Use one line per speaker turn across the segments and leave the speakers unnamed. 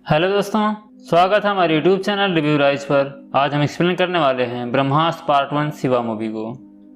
Hello दोस्तों, स्वागत है हमारे यूट्यूब चैनल रिव्यू राइज पर। आज हम एक्सप्लेन करने वाले हैं ब्रह्मास्त्र पार्ट 1 शिवा मूवी को।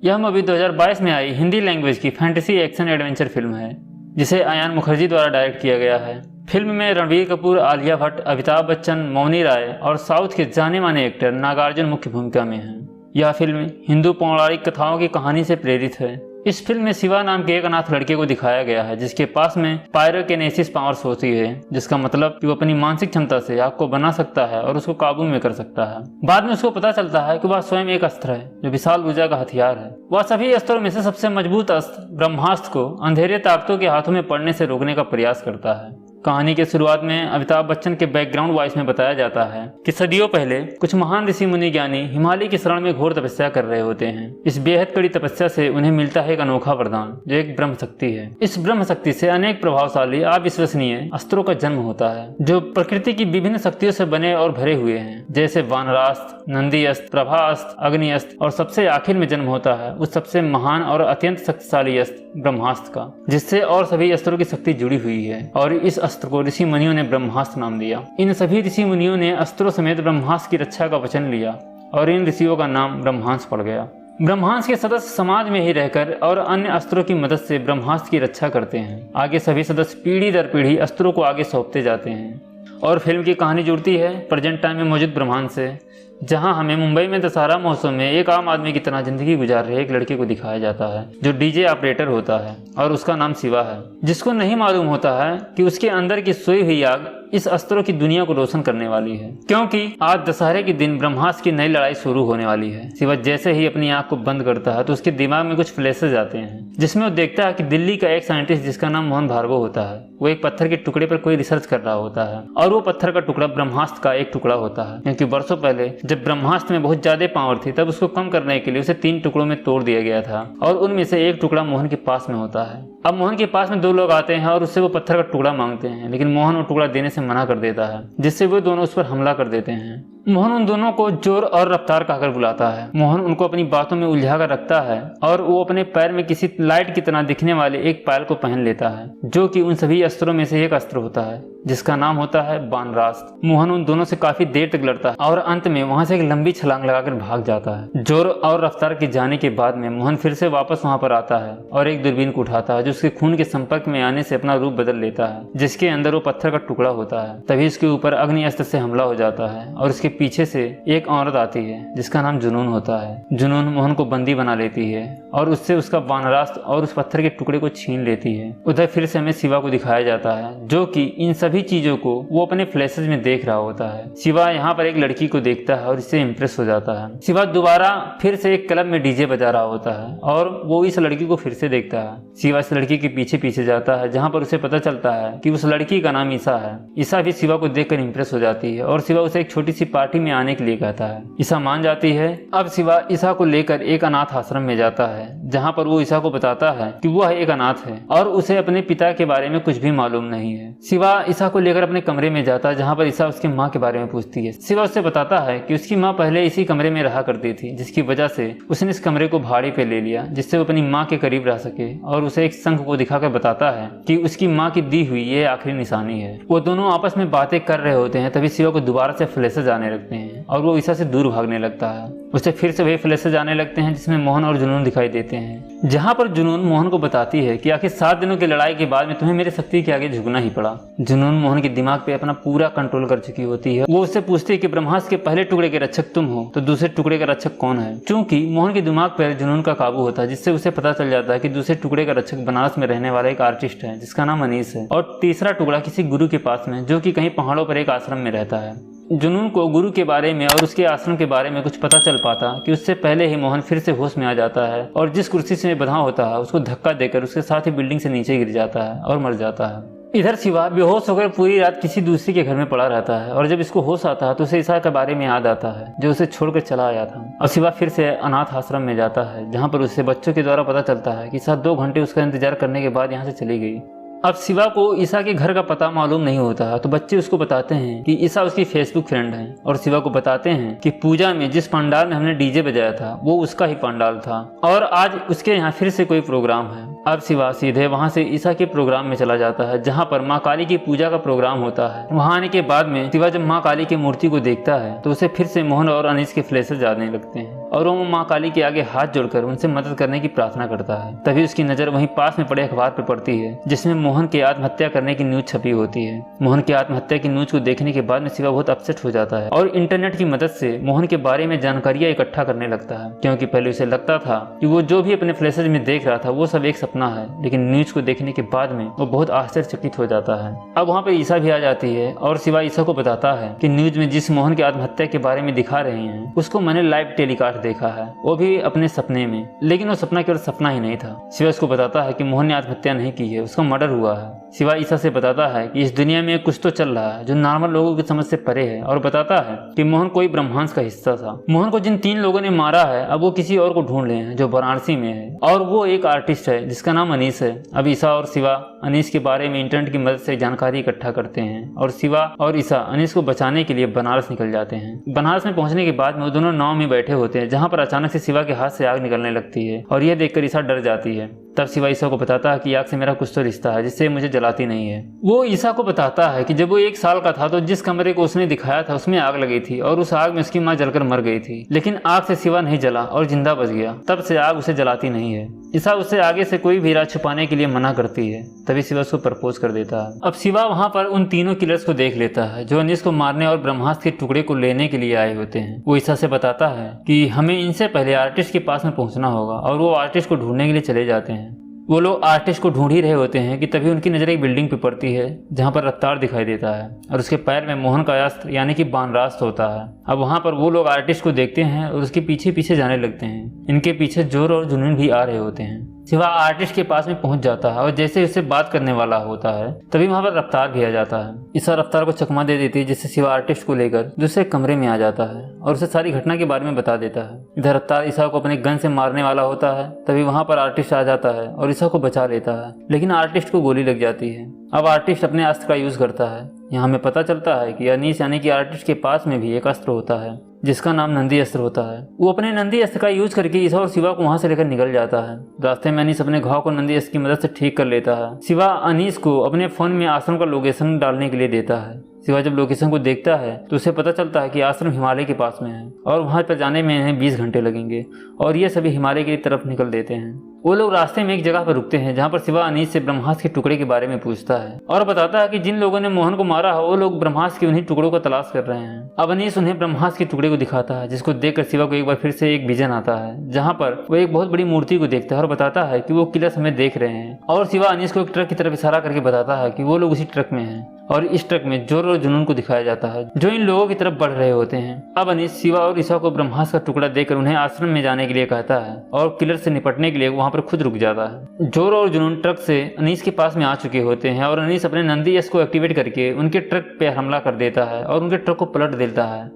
यह मूवी 2022 में आई हिंदी लैंग्वेज की फैंटेसी एक्शन एडवेंचर फिल्म है, जिसे अयान मुखर्जी द्वारा डायरेक्ट किया गया है। फिल्म में रणबीर कपूर, आलिया भट्ट, अमिताभ बच्चन, मौनी राय और साउथ के जाने माने एक्टर नागार्जुन मुख्य भूमिका में हैं। यह फिल्म हिंदू पौराणिक कथाओं की कहानी से प्रेरित है। इस फिल्म में शिवा नाम के एक अनाथ लड़के को दिखाया गया है, जिसके पास में पायरोकिनेसिस पावर्स होती है, जिसका मतलब कि वो अपनी मानसिक क्षमता से आग को बना सकता है और उसको काबू में कर सकता है। बाद में उसको पता चलता है कि वह स्वयं एक अस्त्र है जो विशाल ऊर्जा का हथियार है। वह सभी अस्त्रों में से सबसे मजबूत अस्त्र ब्रह्मास्त्र को अंधेरे ताकतों के हाथों में पड़ने से रोकने का प्रयास करता है। कहानी के शुरुआत में अमिताभ बच्चन के बैकग्राउंड वॉइस में बताया जाता है कि सदियों पहले कुछ महान ऋषि मुनि ज्ञानी हिमालय की शरण में घोर तपस्या कर रहे होते हैं। इस बेहद कड़ी तपस्या से उन्हें मिलता है एक अनोखा वरदान, जो एक ब्रह्म शक्ति है। इस ब्रह्म शक्ति से अनेक प्रभावशाली अविश्वसनीय अस्त्रों का जन्म होता है, जो प्रकृति की विभिन्न शक्तियों से बने और भरे हुए हैं, जैसे वानरास्त्र, नंदी अस्त्र, प्रभा अस्त्र, अग्नि अस्त्र, और सबसे आखिर में जन्म होता है उस सबसे महान और अत्यंत शक्तिशाली अस्त्र ब्रह्मास्त्र का, जिससे और सभी अस्त्रों की शक्ति जुड़ी हुई है। और इस अस्त्र को ऋषि मुनियों ने ब्रह्मास्त्र नाम दिया। इन सभी ऋषि मुनियों ने अस्त्रों समेत ब्रह्मास्त्र की रक्षा का वचन लिया और इन ऋषियों का नाम ब्रह्मांश पड़ गया। ब्रह्मांश के सदस्य समाज में ही रहकर और अन्य अस्त्रों की मदद से ब्रह्मास्त्र की रक्षा करते हैं। आगे सभी सदस्य पीढ़ी दर पीढ़ी अस्त्रों को आगे सौंपते जाते हैं और फिल्म की कहानी जुड़ती है प्रेजेंट टाइम में मौजूद ब्रह्मांड से, जहां हमें मुंबई में दशहरा मौसम में एक आम आदमी की तरह जिंदगी गुजार रहे एक लड़के को दिखाया जाता है, जो डीजे ऑपरेटर होता है और उसका नाम शिवा है, जिसको नहीं मालूम होता है कि उसके अंदर की सोई हुई आग इस अस्त्रों की दुनिया को रोशन करने वाली है, क्योंकि आज दशहरे के दिन ब्रह्मास्त्र की नई लड़ाई शुरू होने वाली है। शिवा जैसे ही अपनी आंख को बंद करता है तो उसके दिमाग में कुछ फ्लैशेस आते हैं, जिसमें वो देखता है कि दिल्ली का एक साइंटिस्ट जिसका नाम मोहन भार्गव होता है, वो एक पत्थर के टुकड़े पर कोई रिसर्च कर रहा होता है और वो पत्थर का टुकड़ा ब्रह्मास्त्र का एक टुकड़ा होता है, क्योंकि वर्षों पहले जब ब्रह्मास्त्र में बहुत ज्यादा पावर थी तब उसको कम करने के लिए उसे 3 टुकड़ों में तोड़ दिया गया था और उनमें से एक टुकड़ा मोहन के पास में होता है। अब मोहन के पास में 2 लोग आते हैं और उससे वो पत्थर का टुकड़ा मांगते हैं, लेकिन मोहन वो टुकड़ा देने से मना कर देता है, जिससे वो दोनों उस पर हमला कर देते हैं। मोहन उन दोनों को जोर और रफ्तार कहकर बुलाता है। मोहन उनको अपनी बातों में उलझा कर रखता है और वो अपने पैर में किसी लाइट की तरह दिखने वाले एक पायल को पहन लेता है, जो कि उन सभी अस्त्रों में से एक अस्त्र होता है, जिसका नाम होता है वानरास्त्र। मोहन उन दोनों से काफी देर तक लड़ता है और अंत में वहां से एक लंबी छलांग लगाकर भाग जाता है। जोर और रफ्तार के जाने के बाद में मोहन फिर से वापस वहां पर आता है और एक दूरबीन को उठाता है, जो उसके खून के संपर्क में आने से अपना रूप बदल लेता है, जिसके अंदर वो पत्थर का टुकड़ा होता है। तभी उसके ऊपर अग्नि अस्त्र से हमला हो जाता है और उसके पीछे से एक औरत आती है जिसका नाम जुनून होता है। जुनून मोहन को बंदी बना लेती है और उससे उसका वानरास्त्र और उस पत्थर के टुकड़े को छीन लेती है। उधर फिर से हमें शिवा को दिखाया जाता है, जो कि इन सभी चीजों को वो अपने फ्लैशेस में देख रहा होता है। शिवा यहाँ पर एक लड़की को देखता है और इससे इम्प्रेस हो जाता है। शिवा दोबारा फिर से एक क्लब में डीजे बजा रहा होता है और वो इस लड़की को फिर से देखता है। शिवा इस लड़की के पीछे पीछे जाता है, जहाँ पर उसे पता चलता है कि उस लड़की का नाम ईसा है। ईसा भी शिवा को देखकर इम्प्रेस हो जाती है और शिवा उसे एक छोटी सी पार्टी में आने के लिए कहता है। ईसा मान जाती है। अब शिवा ईसा को लेकर एक अनाथ आश्रम में जाता है, जहाँ पर वो ईसा को बताता है कि वह एक अनाथ है और उसे अपने पिता के बारे में कुछ भी मालूम नहीं है। शिवा ईसा को लेकर अपने कमरे में जाता है, जहाँ पर ईसा उसकी माँ के बारे में पूछती है। शिवा उससे बताता है कि उसकी माँ पहले इसी कमरे में रहा करती थी, जिसकी वजह से उसने इस कमरे को भाड़े पे ले लिया, जिससे वो अपनी माँ के करीब रह सके, और उसे एक शंख को दिखाकर बताता है कि उसकी माँ की दी हुई ये आखिरी निशानी है। वो दोनों आपस में बातें कर रहे होते हैं, तभी शिवा को दोबारा से फ्लैशेस आने लगते हैं और वो ईसा से दूर भागने लगता है। उसे फिर से वही फ्लैशेस आने लगते हैं, जिसमें मोहन और जुनून दिखाई देते हैं, जहाँ पर जुनून मोहन को बताती है कि आखिर 7 दिनों की लड़ाई के बाद में तुम्हें मेरी शक्ति के आगे झुकना ही पड़ा। जुनून मोहन के दिमाग पे अपना पूरा कंट्रोल कर चुकी होती है। वो उससे पूछती है कि ब्रह्मास्त्र के पहले टुकड़े के रक्षक तुम हो, तो दूसरे टुकड़े का रक्षक कौन है? चूंकि मोहन के दिमाग पर जुनून का काबू होता है, जिससे उसे पता चल जाता है कि दूसरे टुकड़े का रक्षक बनारस में रहने वाला एक आर्टिस्ट है जिसका नाम अनीस है, और तीसरा टुकड़ा किसी गुरु के पास में, जो कि कहीं पहाड़ों पर एक आश्रम में रहता है। जुनून को गुरु के बारे में और उसके आश्रम के बारे में कुछ पता चल पाता कि उससे पहले ही मोहन फिर से होश में आ जाता है और जिस कुर्सी से बंधा होता है उसको धक्का देकर उसके साथ ही बिल्डिंग से नीचे गिर जाता है और मर जाता है। इधर शिवा बेहोश होकर पूरी रात किसी दूसरे के घर में पड़ा रहता है और जब इसको होश आता है तो उसे ईसा के बारे में याद आता है, जो उसे छोड़कर चला आया था। और शिवा फिर से अनाथ आश्रम में जाता है, जहाँ पर उसे बच्चों के द्वारा पता चलता है कि ईसा 2 घंटे उसका इंतजार करने के बाद यहाँ से चली गई। अब शिवा को ईसा के घर का पता मालूम नहीं होता, तो बच्चे उसको बताते हैं कि ईसा उसकी फेसबुक फ्रेंड है और शिवा को बताते हैं कि पूजा में जिस पंडाल में हमने डीजे बजाया था वो उसका ही पंडाल था और आज उसके यहाँ फिर से कोई प्रोग्राम है। अब शिवा सीधे वहाँ से ईसा के प्रोग्राम में चला जाता है जहाँ पर माँ काली की पूजा का प्रोग्राम होता है। वहाँ आने के बाद में शिवा जब माँ काली की मूर्ति को देखता है तो उसे फिर से मोहन और अनीस के फ्लैशेस आने लगते हैं और वो माँ काली के आगे हाथ जोड़कर उनसे मदद करने की प्रार्थना करता है। तभी उसकी नजर वहीं पास में पड़े अखबार पर पड़ती है जिसमें मोहन के आत्महत्या करने की न्यूज छपी होती है। मोहन की आत्महत्या की न्यूज को देखने के बाद में शिवा बहुत अपसेट हो जाता है और इंटरनेट की मदद से मोहन के बारे में जानकारियां इकट्ठा करने लगता है, क्योंकि पहले उसे लगता था कि वो जो भी अपने फ्लैशेज में देख रहा था वो सब एक सपना है, लेकिन न्यूज को देखने के बाद में वो बहुत आश्चर्यचकित हो जाता है। अब वहाँ पर ईसा भी आ जाती है और शिवा ईसा को बताता है कि न्यूज में जिस मोहन की आत्महत्या के बारे में दिखा रहे हैं उसको मैंने लाइव टेलीकास्ट देखा है, वो भी अपने सपने में। लेकिन वो सपना केवल सपना ही नहीं था। शिवा उसको बताता है कि मोहन ने आत्महत्या नहीं की है, उसका मर्डर हुआ है। शिवा ईसा से बताता है कि इस दुनिया में कुछ तो चल रहा है जो नॉर्मल लोगों की समझ से परे है और बताता है कि मोहन कोई ब्रह्मांड का हिस्सा था। मोहन को जिन 3 लोगों ने मारा है अब वो किसी और को ढूंढ रहे हैं जो वाराणसी में है और वो एक आर्टिस्ट है जिसका नाम अनीस है। अब ईसा और शिवा अनीस के बारे में इंटरनेट की मदद से जानकारी इकट्ठा करते हैं और शिवा और ईसा अनीस को बचाने के लिए बनारस निकल जाते हैं। बनारस में पहुंचने के बाद में वो दोनों नाव में बैठे होते हैं जहाँ पर अचानक से शिवा के हाथ से आग निकलने लगती है और यह देखकर ईसा डर जाती है। तब शिवा ईसा को बताता है कि आग से मेरा कुछ तो रिश्ता है जिससे मुझे जलाती नहीं है। वो ईसा को बताता है कि जब वो 1 साल का था तो जिस कमरे को उसने दिखाया था उसमें आग लगी थी और उस आग में उसकी माँ जलकर मर गई थी, लेकिन आग से शिवा नहीं जला और जिंदा बच गया। तब से आग उसे जलाती नहीं है। ईसा उससे आगे से कोई भी राज छुपाने के लिए मना करती है। तभी शिवा उसको प्रपोज कर देता है। अब शिवा वहाँ पर उन तीनों किलर्स को देख लेता है जो अनीस को मारने और ब्रह्मास्त्र के टुकड़े को लेने के लिए आए होते हैं। वो ईसा से बताता है कि हमें इनसे पहले आर्टिस्ट के पास में पहुंचना होगा और वो आर्टिस्ट को ढूंढने के लिए चले जाते हैं। वो लोग आर्टिस्ट को ढूंढ ही रहे होते हैं कि तभी उनकी नज़र एक बिल्डिंग पे पड़ती है जहाँ पर रफ्तार दिखाई देता है और उसके पैर में मोहन का अस्त्र यानी कि बानरास्त होता है। अब वहाँ पर वो लोग आर्टिस्ट को देखते हैं और उसके पीछे पीछे जाने लगते हैं। इनके पीछे जोर और जुनून भी आ रहे होते हैं। शिवा आर्टिस्ट के पास में पहुंच जाता है और जैसे उससे बात करने वाला होता है तभी वहाँ पर रफ्तार भी आ जाता है। ईसा रफ्तार को चकमा दे देती है जिससे शिवा आर्टिस्ट को लेकर दूसरे कमरे में आ जाता है और उसे सारी घटना के बारे में बता देता है। इधर रफ्तार ईसा को अपने गन से मारने वाला होता है तभी वहाँ पर आर्टिस्ट आ जाता है और ईसा को बचा लेता है, लेकिन आर्टिस्ट को गोली लग जाती है। अब आर्टिस्ट अपने अस्त्र का यूज करता है। यहाँ हमें पता चलता है कि अनीस यानी कि आर्टिस्ट के पास में भी एक अस्त्र होता है जिसका नाम नंदी अस्त्र होता है। वो अपने नंदी अस्त्र का यूज करके ईसा और शिवा को वहां से लेकर निकल जाता है। रास्ते में अनीस अपने घाव को नंदी अस्त्र की मदद से ठीक कर लेता है। शिवा अनीस को अपने फोन में आश्रम का लोकेशन डालने के लिए देता है। शिवा जब लोकेशन को देखता है तो उसे पता चलता है कि आश्रम हिमालय के पास में है और वहां पर जाने में इन्हें 20 घंटे लगेंगे और ये सभी हिमालय की तरफ निकल देते हैं। वो लोग रास्ते में एक जगह पर रुकते हैं जहाँ पर शिवा अनीस से ब्रह्मास्त्र के टुकड़े के बारे में पूछता है और बताता है कि जिन लोगों ने मोहन को मारा है वो लोग ब्रह्मास्त्र के उन्हीं टुकड़ों को तलाश कर रहे हैं। अब अनीस उन्हें ब्रह्मास्त्र के टुकड़े को दिखाता है जिसको देखकर शिवा को एक बार फिर से एक विजन आता है जहाँ पर वो एक बहुत बड़ी मूर्ति को देखता है और बताता है कि वो किलर्स हमें देख रहे हैं। और शिवा अनीस को एक ट्रक की तरफ इशारा करके बताता है कि वो लोग उसी ट्रक में हैं और इस ट्रक में जोर और जुनून को दिखाया जाता है जो इन लोगों की तरफ बढ़ रहे होते हैं। अब अनीस शिवा और ईसा को ब्रह्मास्त्र का टुकड़ा देकर उन्हें आश्रम में जाने के लिए कहता है और किलर से निपटने के लिए वहां पर खुद रुक जाता है। जोर और जुनून ट्रक से अनीस के पास में आ चुके होते हैं और अनीस अपने नंदी यश को एक्टिवेट करके उनके ट्रक पे हमला कर देता है और उनके ट्रक को पलट देता है।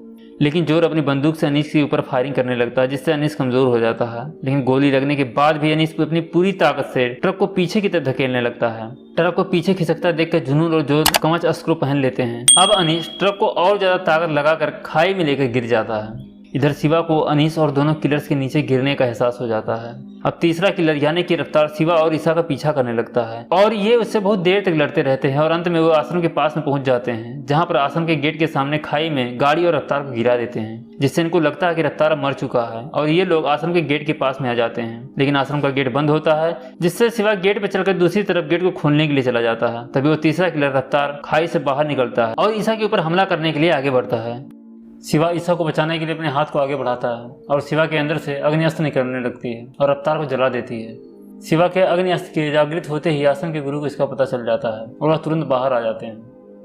लेकिन जोर अपनी बंदूक से अनीस के ऊपर फायरिंग करने लगता है जिससे अनीस कमजोर हो जाता है। लेकिन गोली लगने के बाद भी अनीस अपनी पूरी ताकत से ट्रक को पीछे की तरफ धकेलने लगता है। ट्रक को पीछे खिसकता देखकर जुनून और जोर कवच अस्त्र को पहन लेते हैं। अब अनीस ट्रक को और ज्यादा ताकत लगाकर खाई में लेकर गिर जाता है। इधर शिवा को अनीस और दोनों किलर्स के नीचे गिरने का एहसास हो जाता है। अब तीसरा किलर यानी कि रफ्तार शिवा और ईसा का पीछा करने लगता है और ये उससे बहुत देर तक लड़ते रहते हैं और अंत में वो आश्रम के पास में पहुंच जाते हैं जहां पर आश्रम के गेट के सामने खाई में गाड़ी और रफ्तार को गिरा देते हैं जिससे इनको लगता है कि रफ्तार अब मर चुका है और ये लोग आश्रम के गेट के पास में आ जाते हैं। लेकिन आश्रम का गेट बंद होता है जिससे शिवा गेट पे चलकर दूसरी तरफ गेट को खोलने के लिए चला जाता है। तभी वो तीसरा किलर रफ्तार खाई से बाहर निकलता है और ईसा के ऊपर हमला करने के लिए आगे बढ़ता है। शिवा ईसा को बचाने के लिए अपने हाथ को आगे बढ़ाता है और शिवा के अंदर से अग्नि अस्त्र निकलने लगती है और रफ्तार को जला देती है। शिवा के अग्नि अस्त्र के जागृत होते ही आश्रम के गुरु को इसका पता चल जाता है और वह तुरंत बाहर आ जाते हैं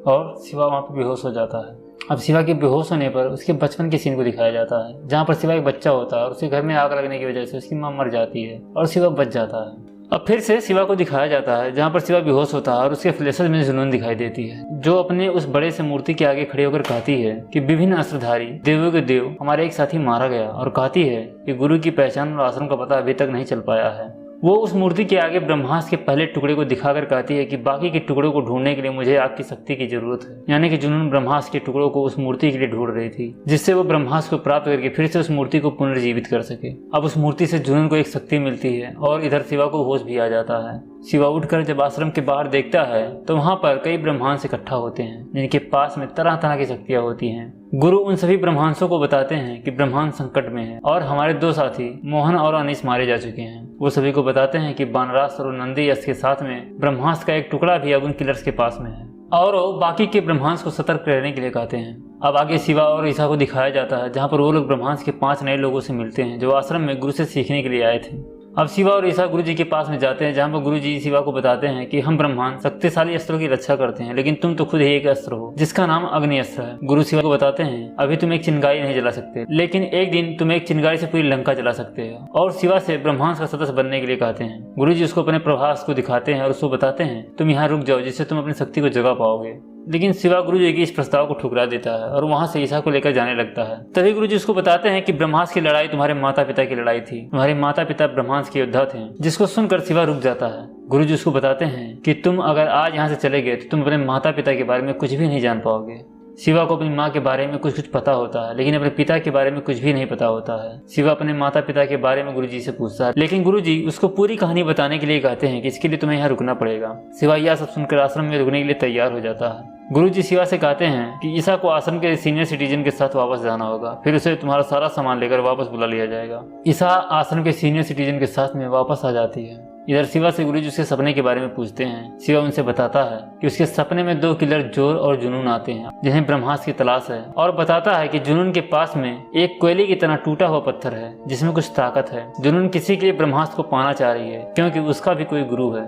और शिवा वहाँ पर बेहोश हो जाता है। अब शिवा के बेहोश होने पर उसके बचपन के सीन को दिखाया जाता है जहाँ पर शिवा एक बच्चा होता है और उसके घर में आग लगने की वजह से उसकी माँ मर जाती है और शिवा बच जाता है। अब फिर से शिवा को दिखाया जाता है जहाँ पर शिवा बेहोश होता है और उसके फ्लैशेस में जुनून दिखाई देती है जो अपने उस बड़े से मूर्ति के आगे खड़े होकर कहती है कि विभिन्न अस्त्रधारी देवों के देव हमारे एक साथी मारा गया और कहती है कि गुरु की पहचान और आश्रम का पता अभी तक नहीं चल पाया है वो उस मूर्ति के आगे ब्रह्मास्त्र के पहले टुकड़े को दिखाकर कहती है कि बाकी के टुकड़ों को ढूंढने के लिए मुझे आपकी शक्ति की जरूरत है। यानी कि जुनून ब्रह्मास्त्र के टुकड़ों को उस मूर्ति के लिए ढूंढ रही थी, जिससे वो ब्रह्मास्त्र को प्राप्त करके फिर से उस मूर्ति को पुनर्जीवित कर सके। अब उस मूर्ति से जुनून को एक शक्ति मिलती है और इधर शिवा को होश भी आ जाता है। शिवा उठकर जब आश्रम के बाहर देखता है तो वहाँ पर कई ब्रह्मांश इकट्ठा होते हैं, जिनके पास में तरह तरह की शक्तियाँ होती हैं। गुरु उन सभी ब्रह्मांशों को बताते हैं कि ब्रह्मांड संकट में है और हमारे 2 साथी मोहन और अनीस मारे जा चुके हैं। वो सभी को बताते हैं कि बानरास और नंदी यश के साथ में ब्रह्मास्त्र का एक टुकड़ा भी अब उन किलर्स के पास में है और वो बाकी के ब्रह्मांश को सतर्क रहने के लिए कहते हैं। अब आगे शिवा और ईसा को दिखाया जाता है, जहाँ पर वो लोग ब्रह्मांश के 5 नए लोगों से मिलते हैं जो आश्रम में गुरु से सीखने के लिए आए थे। अब शिवा और ईसा गुरु जी के पास में जाते हैं, जहाँ पर गुरु जी शिवा को बताते हैं कि हम ब्रह्मांड शक्तिशाली अस्त्रों की रक्षा करते हैं, लेकिन तुम तो खुद ही एक अस्त्र हो जिसका नाम अग्नि अस्त्र है। गुरु शिवा को बताते हैं अभी तुम एक चिंगारी नहीं जला सकते, लेकिन एक दिन तुम एक चिंगारी से पूरी लंका जला सकते हो, और शिवा से ब्रह्मांड का सदस्य बनने के लिए कहते हैं। गुरु जी उसको अपने प्रभास को दिखाते हैं और उसको बताते हैं तुम यहाँ रुक जाओ, जिससे तुम अपनी शक्ति को जगा पाओगे। लेकिन शिवा गुरु जी की इस प्रस्ताव को ठुकरा देता है और वहां से ईसा को लेकर जाने लगता है। तभी गुरु जी उसको बताते हैं कि ब्रह्मास्त्र की लड़ाई तुम्हारे माता पिता की लड़ाई थी, तुम्हारे माता पिता ब्रह्मास्त्र के योद्धा थे। जिसको सुनकर शिवा रुक जाता है। गुरु जी उसको बताते हैं कि तुम अगर आज यहाँ से चले गए तो तुम अपने माता पिता के बारे में कुछ भी नहीं जान पाओगे। शिवा को अपनी माँ के बारे में कुछ पता होता है, लेकिन अपने पिता के बारे में कुछ भी नहीं पता होता है। शिवा अपने माता पिता के बारे में गुरुजी से पूछता है, लेकिन गुरुजी उसको पूरी कहानी बताने के लिए कहते हैं कि इसके लिए तुम्हें यहाँ रुकना पड़ेगा। शिवा यह सब सुनकर आश्रम में रुकने के लिए तैयार हो जाता है। गुरुजी शिवा से कहते हैं कि ईसा को आश्रम के सीनियर सिटीजन के साथ वापस जाना होगा, फिर उसे तुम्हारा सारा सामान लेकर वापस बुला लिया जाएगा। ईसा आश्रम के सीनियर सिटीजन के साथ में वापस आ जाती है। इधर शिवा से गुरुजी उसके सपने के बारे में पूछते हैं। शिवा उनसे बताता है कि उसके सपने में 2 किलर जोर और जुनून आते हैं, जिन्हें ब्रह्मास्त्र की तलाश है, और बताता है कि जुनून के पास में एक कोयले की तरह टूटा हुआ पत्थर है जिसमें कुछ ताकत है। जुनून किसी के लिए ब्रह्मास्त्र को पाना चाह रही है, क्योंकि उसका भी कोई गुरु है।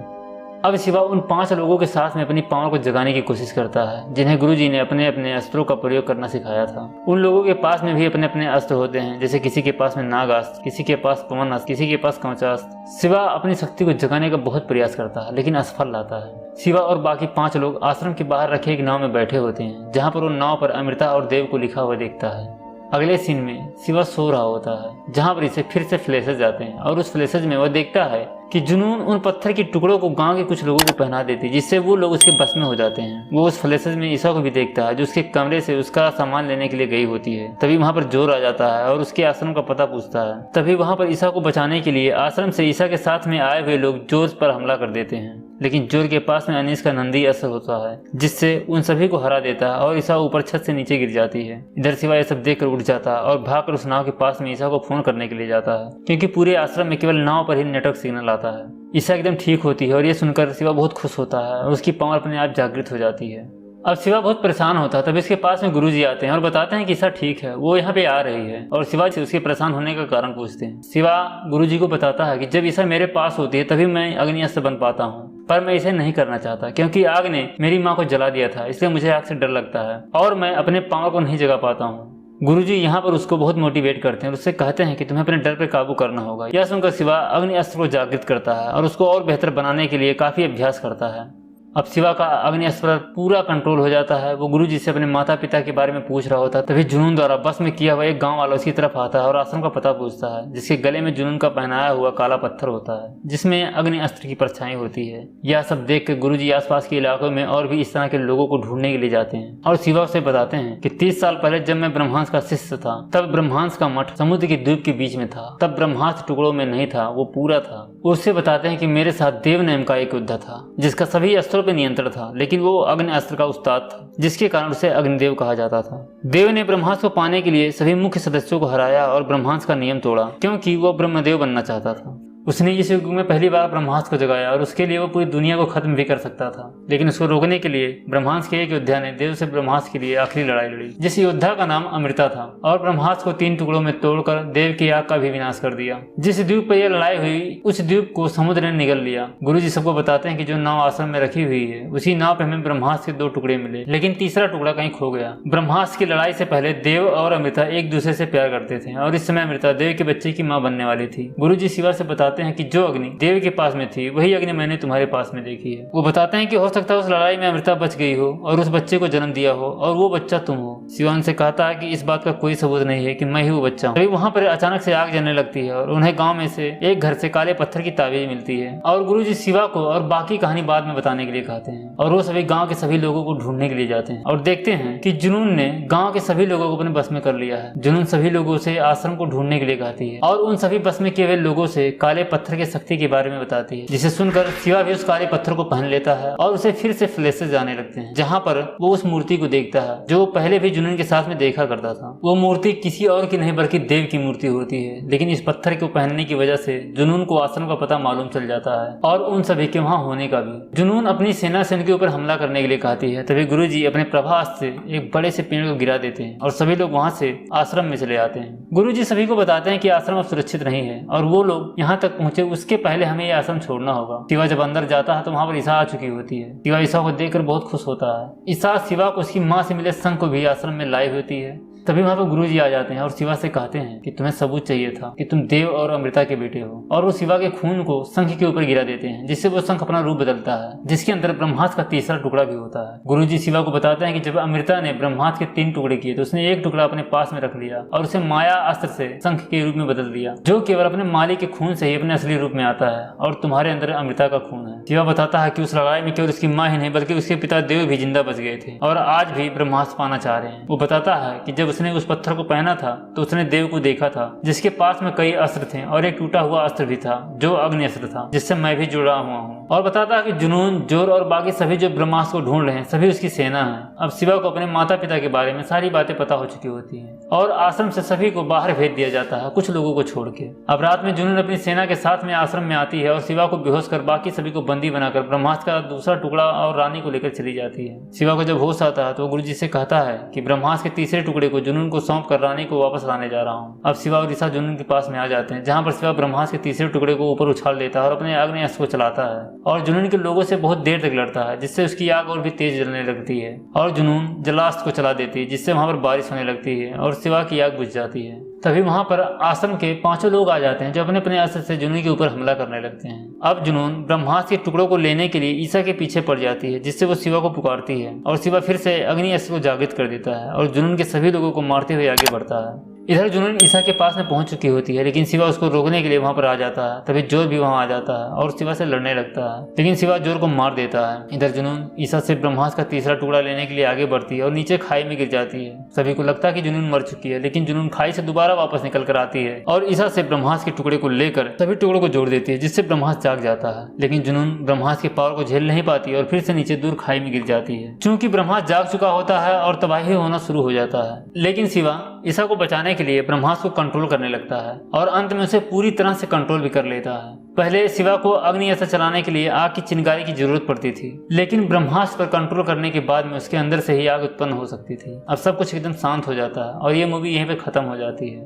अब शिवा उन 5 लोगों के साथ में अपनी पावर को जगाने की कोशिश करता है, जिन्हें गुरुजी ने अपने अपने अस्त्रों का प्रयोग करना सिखाया था। उन लोगों के पास में भी अपने अपने अस्त्र होते हैं, जैसे किसी के पास में नागास्त्र, किसी के पास पवन अस्त्र, किसी के पास कवचास्त्र। शिवा अपनी शक्ति को जगाने का बहुत प्रयास करता है, लेकिन असफल रहता है। शिवा और बाकी 5 लोग आश्रम के बाहर रखे एक नाव में बैठे होते हैं, जहाँ पर वो नाव पर अमृता और देव को लिखा हुआ देखता है। अगले सीन में शिवा सो रहा होता है, जहाँ पर इसे फिर से फ्लैशेज आते हैं, और उस फ्लैशेज में वह देखता है कि जुनून उन पत्थर के टुकड़ों को गांव के कुछ लोगों को पहना देती है, जिससे वो लोग उसके बस में हो जाते हैं। वो उस फ्लैशेज में ईसा को भी देखता है, जो उसके कमरे से उसका सामान लेने के लिए गई होती है। तभी वहाँ पर जोर आ जाता है और उसके आश्रम का पता पूछता है। तभी वहाँ पर ईसा को बचाने के लिए आश्रम से ईसा के साथ में आए हुए लोग जोर पर हमला कर देते हैं, लेकिन जोर के पास में अनीस का नंदी असर होता है, जिससे उन सभी को हरा देता है और ईसा ऊपर छत से नीचे गिर जाती है। इधर शिवा यह सब देखकर उठ जाता है और भागकर उस नाव के पास में ईसा को फोन करने के लिए जाता है, क्योंकि पूरे आश्रम में केवल नाव पर ही नेटवर्क सिग्नल आता है। ईसा एकदम ठीक होती है और ये सुनकर शिवा बहुत खुश होता है और उसकी पावर अपने आप जागृत हो जाती है। अब शिवा बहुत परेशान होता है, तभी इसके पास में गुरुजी आते हैं और बताते हैं कि ईसा ठीक है, वो यहाँ पे आ रही है, और शिवा से उसके परेशान होने का कारण पूछते हैं। शिवा गुरुजी को बताता है कि जब ईसा मेरे पास होती है तभी मैं अग्नि अस्त्र बन पाता हूँ, पर मैं इसे नहीं करना चाहता, क्योंकि आग ने मेरी माँ को जला दिया था, इसलिए मुझे आग से डर लगता है और मैं अपने पावर को नहीं जगा पाता हूँ। गुरुजी यहाँ पर उसको बहुत मोटिवेट करते हैं और उससे कहते हैं कि तुम्हें अपने डर पर काबू करना होगा। यह सुनकर शिवा अग्नि अस्त्र को जागृत करता है और उसको और बेहतर बनाने के लिए काफी अभ्यास करता है। अब शिवा का अग्नि अस्त्र पर पूरा कंट्रोल हो जाता है। वो गुरुजी से अपने माता पिता के बारे में पूछ रहा होता है, तभी जुनून द्वारा बस में किया हुआ एक गांव वाला उसकी तरफ आता है और आश्रम का पता पूछता है, जिसके गले में जुनून का पहनाया हुआ काला पत्थर होता है, जिसमें अग्नि अस्त्र की परछाई होती है। यह सब देख कर गुरुजी आसपास के इलाकों में और भी इस तरह के लोगों को ढूंढने के लिए जाते हैं और शिवा उसे बताते हैं कि 30 साल पहले जब मैं ब्रह्मांस का शिष्य था, तब ब्रह्मांस का मठ समुद्र की द्वीप के बीच में था। तब ब्रह्मास्त्र टुकड़ों में नहीं था, वो पूरा था। उससे बताते हैं कि मेरे साथ देव नाम का एक योद्धा था, जिसका सभी अस्त्रों पर नियंत्रण था, लेकिन वो अग्नि अस्त्र का उस्ताद था, जिसके कारण उसे अग्निदेव कहा जाता था। देव ने ब्रह्मास्त्र को पाने के लिए सभी मुख्य सदस्यों को हराया और ब्रह्मास्त्र का नियम तोड़ा, क्योंकि वो ब्रह्मदेव बनना चाहता था। उसने इस युग में पहली बार ब्रह्मास्त्र को जगाया और उसके लिए वो पूरी दुनिया को खत्म भी कर सकता था, लेकिन उसको रोकने के लिए ब्रह्मास्त्र के एक योद्धा ने देव से ब्रह्मास्त्र के लिए आखिरी लड़ाई लड़ी, जिस योद्धा का नाम अमृता था, और ब्रह्मास्त्र को 3 टुकड़ों में तोड़कर देव की आग का भी विनाश कर दिया। जिस द्वीप पर यह लड़ाई हुई उस द्वीप को समुद्र ने निगल लिया। गुरुजी सबको बताते हैं कि जो नाव आश्रम में रखी हुई है उसी नाव पर हमें ब्रह्मास्त्र के 2 टुकड़े मिले, लेकिन तीसरा टुकड़ा कहीं खो गया। ब्रह्मास्त्र की लड़ाई से पहले देव और अमृता एक दूसरे से प्यार करते थे और इस समय अमृता देव के बच्चे की माँ बनने वाली थी। गुरुजी शिवा से बताते बताते हैं कि जो अग्नि देव के पास में थी वही अग्नि मैंने तुम्हारे पास में देखी है। वो बताते हैं कि हो सकता है उस लड़ाई में अमृता बच गई हो और उस बच्चे को जन्म दिया हो और वो बच्चा तुम हो। शिवा उनसे कहता है कि इस बात का कोई सबूत नहीं है कि मैं ही वो बच्चा हूँ। तभी वहाँ पर अचानक से आग जलने लगती है और उन्हें गाँव में से एक घर से काले पत्थर की ताबीज मिलती है और गुरुजी शिवा को और बाकी कहानी बाद में बताने के लिए कहते हैं और वो सभी गाँव के सभी लोगों को ढूंढने के लिए जाते हैं और देखते हैं कि जुनून ने गाँव के सभी लोगों को अपने बस में कर लिया है। जुनून सभी लोगों से आश्रम को ढूंढने के लिए कहती है और उन सभी बस में केवल लोगों से काले पत्थर की शक्ति के बारे में बताती है, जिसे सुनकर शिवा भी उस काले पत्थर को पहन लेता है और उसे फिर से फ्लैशेस आने लगते हैं, जहाँ पर वो उस मूर्ति को देखता है जो पहले भी जुनून के साथ में देखा करता था। वो मूर्ति किसी और की नहीं बल्कि देव की मूर्ति होती है, लेकिन इस पत्थर को पहनने की वजह से जुनून को आश्रम का पता मालूम चल जाता है और उन सभी के वहाँ होने का भी। जुनून अपनी सेना से उनके ऊपर हमला करने के लिए कहती है, तभी गुरुजी अपने प्रभास से एक बड़े से पेड़ को गिरा देते हैं और सभी लोग वहाँ से आश्रम में चले आते हैं। गुरुजी सभी को बताते हैं कि आश्रम अब सुरक्षित नहीं है और वो लोग यहाँ तक पहुंचे उसके पहले हमें ये आश्रम छोड़ना होगा। शिवा जब अंदर जाता है तो वहाँ पर ईसा आ चुकी होती है। शिवा ईसा को देखकर बहुत खुश होता है। ईसा शिवा को उसकी माँ से मिले शंख को भी आश्रम में लाई होती है। तभी वहाँ पर गुरुजी आ जाते हैं और शिवा से कहते हैं कि तुम्हें सबूत चाहिए था कि तुम देव और अमृता के बेटे हो और वो शिवा के खून को शंख के ऊपर गिरा देते हैं, जिससे वो शंख अपना रूप बदलता है, जिसके अंदर ब्रह्मास्त्र का तीसरा टुकड़ा भी होता है। गुरुजी शिवा को बताते हैं कि जब अमृता ने ब्रह्मास्त्र के 3 टुकड़े किए तो उसने एक टुकड़ा अपने पास में रख लिया और उसे माया अस्त्र से शंख के रूप में बदल दिया, जो केवल अपने मालिक के खून से ही अपने असली रूप में आता है और तुम्हारे अंदर अमृता का खून है। शिवा बताता है कि उस लड़ाई में केवल उसकी माँ ही नहीं बल्कि उसके पिता देव भी जिंदा बच गए थे और आज भी ब्रह्मास्त्र पाना चाह रहे हैं। वो बताता है कि जब उसने उस पत्थर को पहना था तो उसने देव को देखा था जिसके पास में कई अस्त्र थे और एक टूटा हुआ अस्त्र भी था जो अग्नि अस्त्र था, जिससे मैं भी जुड़ा हुआ हूँ। और बताता है कि जुनून, जोर और बाकी सभी जो ब्रह्मास्त्र को ढूंढ रहे हैं सभी उसकी सेना है। अब शिवा को अपने माता पिता के बारे में सारी बातें पता हो चुकी होती हैं और आश्रम से सभी को बाहर भेज दिया जाता है, कुछ लोगों को छोड़ के। अब रात में जुनून अपनी सेना के साथ में आश्रम में आती है और शिवा को बेहोश कर बाकी सभी को बंदी बनाकर ब्रह्मास्त्र का दूसरा टुकड़ा और रानी को लेकर चली जाती है। शिवा को जब होश आता है तो गुरुजी से कहता है कि ब्रह्मास्त्र के तीसरे टुकड़े को जुनून को सौंप कर रानी को वापस लाने जा रहा हूँ। अब शिवा और ईसा जुनून के पास में आ जाते हैं, जहाँ पर शिवा ब्रह्मास्त्र के तीसरे टुकड़े को ऊपर उछाल देता है और अपने आग्नेय अस्त्र को चलाता है और जुनून के लोगों से बहुत देर तक लड़ता है, जिससे उसकी आग और भी तेज जलने लगती है और जुनून जलास्त्र को चला देती है, जिससे वहां पर बारिश होने लगती है और शिवा की आग बुझ जाती है। तभी वहां पर आश्रम के 5 लोग आ जाते हैं जो अपने अपने अस्त्र से जुनून के ऊपर हमला करने लगते हैं। अब जुनून ब्रह्मास्त्र के टुकड़ों को लेने के लिए ईसा के पीछे पड़ जाती है, जिससे वो शिवा को पुकारती है और शिवा फिर से अग्नि अस्त्र को जागृत कर देता है और जुनून के सभी लोगों को मारते हुए आगे बढ़ता है। इधर जुनून ईसा के पास में पहुंच चुकी होती है, लेकिन शिवा उसको रोकने के लिए वहां पर आ जाता है। तभी जोर भी वहां आ जाता है और शिवा से लड़ने लगता है, लेकिन शिवा जोर को मार देता है। इधर जुनून ईसा से ब्रह्मास्त्र का तीसरा टुकड़ा लेने के लिए आगे बढ़ती है और नीचे खाई में गिर जाती है। सभी को लगता है कि जुनून मर चुकी है, लेकिन जुनून खाई से दोबारा वापस निकल कर आती है और ईसा से ब्रह्मास्त्र के टुकड़े को लेकर सभी टुकड़ों को जोड़ देती है, जिससे ब्रह्मास्त्र जाग जाता है। लेकिन जुनून ब्रह्मास्त्र के पावर को झेल नहीं पाती और फिर से नीचे दूर खाई में गिर जाती है। चूंकि ब्रह्मास्त्र जाग चुका होता है और तबाही होना शुरू हो जाता है, लेकिन शिवा ईसा को बचाने के लिए ब्रह्मास्त्र को कंट्रोल करने लगता है और अंत में उसे पूरी तरह से कंट्रोल भी कर लेता है। पहले शिवा को अग्नि अस्त्र चलाने के लिए आग की चिंगारी की जरूरत पड़ती थी, लेकिन ब्रह्मास्त्र पर कंट्रोल करने के बाद में उसके अंदर से ही आग उत्पन्न हो सकती थी। अब सब कुछ एकदम शांत हो जाता है और ये मूवी यहीं पे खत्म हो जाती है।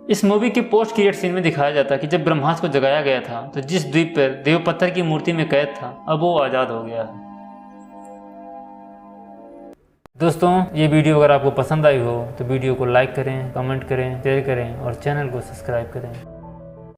इस मूवी के पोस्ट क्रेडिट सीन में दिखाया जाता है कि जब ब्रह्मास्त्र को जगाया गया था तो जिस द्वीप पर देव पत्थर की मूर्ति में कैद था अब वो आजाद हो गया है। दोस्तों, ये वीडियो अगर आपको पसंद आई हो तो वीडियो को लाइक करें, कमेंट करें, शेयर करें और चैनल को सब्सक्राइब करें।